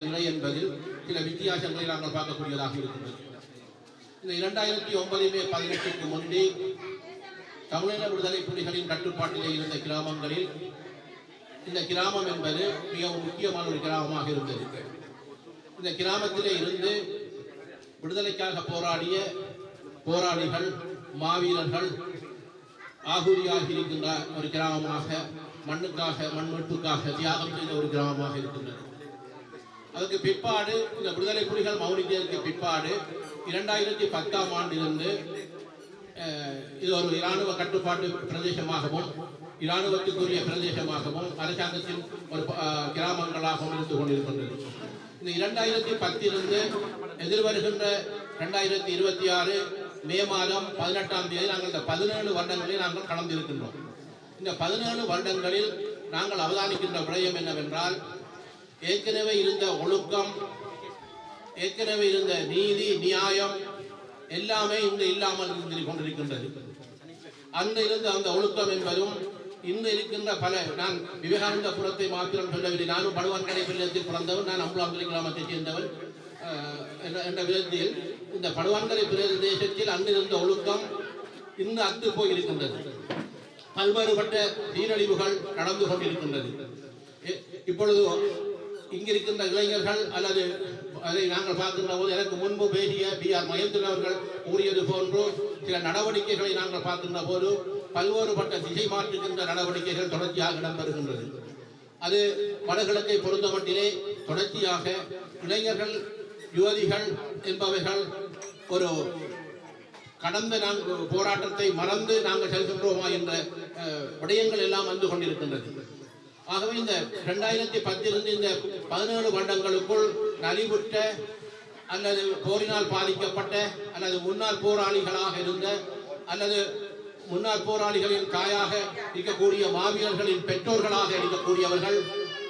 நிலை என்பதில் சில வித்தியாசங்களை நாங்கள் பார்க்கக்கூடியதாக இருக்கின்றது. இந்த 2009 மே 18க்கு முன்பே தமிழீழ விடுதலை புலிகளின் கட்டுப்பாட்டிலே இருந்த கிராமங்களில் இந்த கிராமம் என்பது மிகவும் முக்கியமான ஒரு கிராமமாக இருந்தது. இந்த கிராமத்திலே இருந்து விடுதலைக்காக போராடிய போராளிகள், மாவீரர்கள் ஆகுதியாகி இருக்கின்ற ஒரு கிராமமாக, மண்ணுக்காக, மண்மீட்புக்காக தியாகம் செய்த ஒரு கிராமமாக இருக்கின்றது. அதுக்கு பிற்பாடு இந்த விடுதலை புலிகள் மௌனித்ததற்கு பிற்பாடு 2010ஆம் ஆண்டிலிருந்து இது ஒரு இராணுவ கட்டுப்பாட்டு பிரதேசமாகவும் இராணுவத்துக்குரிய பிரதேசமாகவும் அரசாங்கத்தின் ஒரு கிராமங்களாகவும் இருந்து கொண்டிருக்கின்றது. இந்த 2010 எதிர்வருகின்ற 2026 மே மாதம் 18ஆம் தேதி நாங்கள் இந்த 17 வருடங்களில் நாங்கள் கடந்திருக்கின்றோம். இந்த 17 வருடங்களில் நாங்கள் அவதானிக்கின்ற விடயம் என்னவென்றால், ஏற்கனவே இருந்த ஒழுக்கம், ஏற்கனவே இருந்த நீதி, நியாயம் எல்லாமே இன்று இல்லாமல் இருந்து கொண்டிருக்கின்றது. அன்று இருந்த அந்த ஒழுக்கம் என்பதும் இன்று இருக்கின்ற பல, நான் விவேகானந்தபுரத்தை மாத்திரம் சொல்லவில்லை, நானும் படுவான்கடை பிரதேசத்தில் பிறந்தவன், நான் அம்புலாம்புலி கிராமத்தைச் சேர்ந்தவன் என்ற விதத்தில் இந்த படுவான்கடை பிரதேசத்தில் அன்று இருந்த ஒழுக்கம் இன்று அத்து போயிருக்கின்றது. பல்வேறுபட்ட சீரழிவுகள் நடந்து கொண்டிருக்கின்றது. இப்பொழுது இங்கிருக்கின்ற இளைஞர்கள் அல்லது அதை நாங்கள் பார்க்கின்ற போது, எனக்கு முன்பு பேசிய B.R. மகேந்திரன் அவர்கள் கூறியது போன்று சில நடவடிக்கைகளை நாங்கள் பார்க்கின்ற போது பல்வேறுபட்ட திசை மாற்றுகின்ற நடவடிக்கைகள் தொடர்ச்சியாக இடம்பெறுகின்றது. அது வடகிழக்கை பொறுத்தமட்டிலே தொடர்ச்சியாக இளைஞர்கள், யுவதிகள் என்பவைகள் ஒரு கடந்த நாங்கள் போராட்டத்தை மறந்து நாங்கள் செல்கின்றோமா என்ற விடயங்கள் எல்லாம் வந்து கொண்டிருக்கின்றது. ஆகவே இந்த 2010 இந்த 17 வருடங்களுக்குள் நலிவுற்ற அல்லது போரினால் பாதிக்கப்பட்ட அல்லது முன்னாள் போராளிகளாக இருந்த அல்லது முன்னாள் போராளிகளின் தாயாக இருக்கக்கூடிய மாவீரர்களின் பெற்றோர்களாக இருக்கக்கூடியவர்கள்,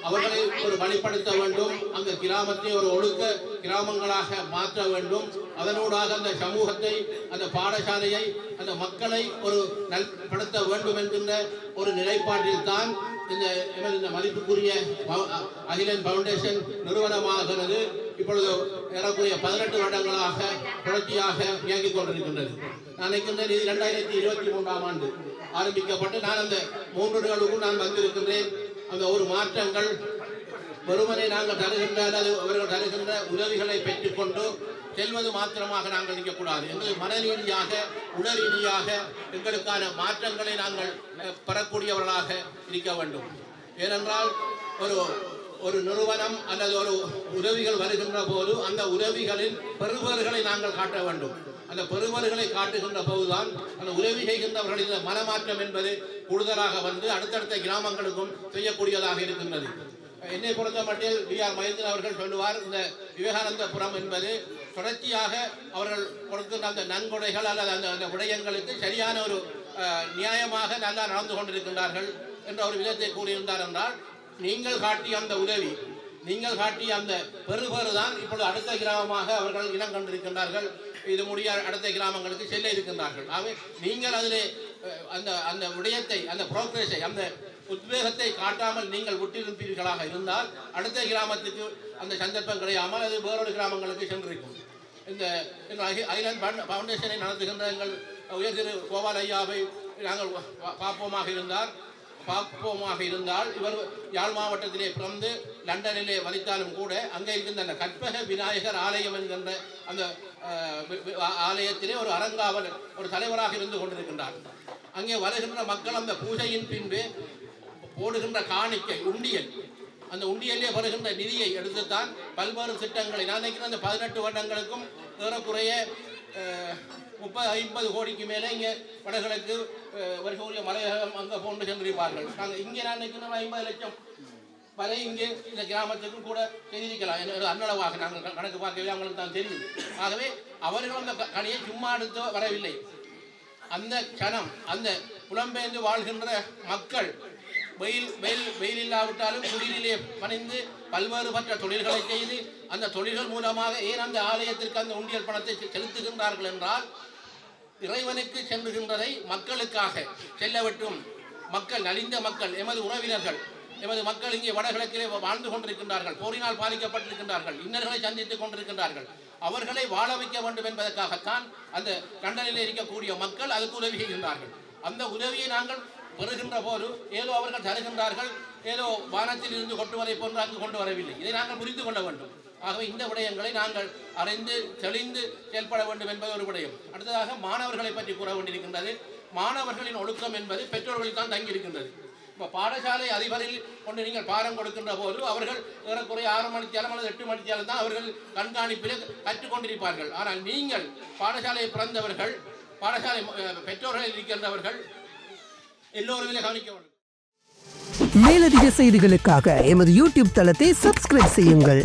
அவர்களை ஒரு வழிப்படுத்த வேண்டும். அந்த கிராமத்தை ஒரு ஒழுக்க கிராமங்களாக மாற்ற வேண்டும். அதனூடாக அந்த சமூகத்தை, அந்த பாடசாலையை, அந்த மக்களை ஒரு நல்படுத்த வேண்டும் என்கின்ற ஒரு நிலைப்பாட்டில் தான் இந்த மதிப்புக்குரிய அகிலன் பவுண்டேஷன் நிறுவனமாகிறது. இப்பொழுது ஏறக்குறைய 18 வருடங்களாக தொடர்ச்சியாக இயங்கிக் கொண்டிருக்கின்றது. நான் நினைக்கின்றேன் இது 2023ஆம் ஆண்டு ஆரம்பிக்கப்பட்டு நான் அந்த 3 நாளுக்கும் நான் வந்திருக்கின்றேன். அந்த ஒரு மாற்றங்கள் வெறுமனை நாங்கள் தருகின்ற அல்லது அவர்கள் தருகின்ற உதவிகளை பெற்றுக்கொண்டு செல்வது மாத்திரமாக நாங்கள் நிற்கக்கூடாது. எங்களுக்கு மனரீதியாக, உடல் ரீதியாக எங்களுக்கான மாற்றங்களை நாங்கள் பெறக்கூடியவர்களாக இருக்க வேண்டும். ஏனென்றால் ஒரு நிறுவனம் அல்லது ஒரு உதவிகள் வருகின்ற போது அந்த உதவிகளின் பெறுபவர்களை நாங்கள் காட்ட வேண்டும். அந்த பெறுபவர்களை காட்டுகின்ற போதுதான் அந்த உதவி செய்கின்றவர்களின் மனமாற்றம் என்பது கூடுதலாக வந்து அடுத்தடுத்த கிராமங்களுக்கும் செய்யக்கூடியதாக இருக்கின்றது. என்னை பொறுத்த மட்டில் B.R. மகேந்திரன் அவர்கள் சொல்லுவார், இந்த விவேகானந்தபுரம் என்பது தொடர்ச்சியாக அவர்கள் கொடுக்கின்ற அந்த நன்கொடைகள் அல்லது அந்த விடயங்களுக்கு சரியான ஒரு நியாயமாக நல்லா நடந்து கொண்டிருக்கின்றார்கள் என்ற ஒரு விதத்தை கூறியிருந்தார். என்றால் நீங்கள் காட்டிய அந்த உதவி, நீங்கள் காட்டிய அந்த பெறுபேறு தான் இப்பொழுது அடுத்த கிராமமாக அவர்கள் இனம் கண்டிருக்கின்றார்கள். இது முடிய அடுத்த கிராமங்களுக்கு செல்ல இருக்கின்றார்கள். ஆகவே நீங்கள் அதிலே அந்த விடயத்தை, அந்த புரோக்ரஸை, அந்த உத்வேகத்தை காட்டாமல் நீங்கள் விட்டிருப்பீர்களாக இருந்தால் அடுத்த கிராமத்துக்கு அந்த சந்தர்ப்பம் கிடையாமல் அது வேறொரு கிராமங்களுக்கு சென்றிருக்கும். இந்த அகிலன் பவுண்டேஷனை நடத்துகின்ற எங்கள் உயர் திரு கோபால் ஐயாவை நாங்கள் பார்ப்போமாக இருந்தால் இவர் யாழ் மாவட்டத்திலே பிறந்து லண்டனிலே வதித்தாலும் கூட அங்கே இருக்கின்ற அந்த கற்பக விநாயகர் ஆலயம் என்கின்ற அந்த ஆலயத்திலே ஒரு அரங்காவல், ஒரு தலைவராக இருந்து கொண்டிருக்கின்றார். அங்கே வருகின்ற மக்கள் அந்த பூஜையின் பின்பு போடுகின்ற காணிக்கை, உண்டியல், அந்த உண்டியலே வருகின்ற நிதியை எடுத்துத்தான் பல்வேறு திட்டங்களை, நான் நினைக்கிறேன் அந்த 18 வருடங்களுக்கும் ஏறக்குறைய 30-50 கோடிக்கு மேலே இங்கே வடகிழக்கு வருகக்கூடிய மலையகம் அங்கே போன்று சென்றிருப்பார்கள். நாங்கள் இங்கே நான் நினைக்கிறோம் 50 லட்சம் வரை இங்கே இந்த கிராமத்துக்கும் கூட செய்திருக்கலாம். அன்னளவாக நாங்கள் கணக்கு பார்க்கவே அவங்களுக்கு தான் தெரியும். ஆகவே அவர்கள் அந்த கனியை சும்மா எடுத்து வரவில்லை. அந்த கணம், அந்த புலம்பெயர்ந்து வாழ்கின்ற மக்கள் வெயில் இல்லாவிட்டாலும் குடிலிலே பணிந்து பல்வேறுபட்ட தொழில்களை செய்து அந்த தொழில்கள் மூலமாக ஏன் அந்த ஆலயத்திற்கு அந்த உண்டியல் பணத்தை செலுத்துகின்றார்கள் என்றால், இறைவனுக்கு சென்றுகின்றதை மக்களுக்காக செல்லவட்டும். மக்கள், நலிந்த மக்கள், எமது உறவினர்கள் எமது மக்கள் இங்கே வடகிழக்கிலே வாழ்ந்து கொண்டிருக்கின்றார்கள், போரினால் பாதிக்கப்பட்டிருக்கின்றார்கள், இன்னல்களை சந்தித்துக் கொண்டிருக்கின்றார்கள். அவர்களை வாழ வைக்க வேண்டும் என்பதற்காகத்தான் அந்த லண்டனில் இருக்கக்கூடிய மக்கள் அதுக்கு உதவி செய்கின்றார்கள். அந்த உதவியை நாங்கள் பெறுகின்ற போது ஏதோ அவர்கள் தருகின்றார்கள், ஏதோ வானத்தில் இருந்து கொட்டுவதை போன்று அங்கு கொண்டு வரவில்லை. இதை நாங்கள் புரிந்து கொள்ள வேண்டும். ஆகவே இந்த விடயங்களை நாங்கள் அறிந்து தெளிந்து செயல்பட வேண்டும் என்பது ஒரு விடயம். அடுத்ததாக மாணவர்களை பற்றி கூற வேண்டியிருக்கின்றது. மாணவர்களின் ஒழுக்கம் என்பது பெற்றோர்களில் தான் தங்கியிருக்கின்றது. இப்போ பாடசாலை அதிபரில் கொண்டு நீங்கள் பாடம் கொடுக்கின்ற போது அவர்கள் ஏறக்குறைய 6 மணித்தியாலம் அல்லது 8 மணித்தியாலம் தான் அவர்கள் கண்காணிப்பில் கற்றுக்கொண்டிருப்பார்கள். ஆனால் நீங்கள் பாடசாலையை பிறந்தவர்கள், பாடசாலை பெற்றோர்களில் இருக்கின்றவர்கள் எல்லோருமே கவனிக்க வேண்டும். மேலதிக செய்திகளுக்காக எமது யூடியூப் தளத்தை சப்ஸ்கிரைப் செய்யுங்கள்.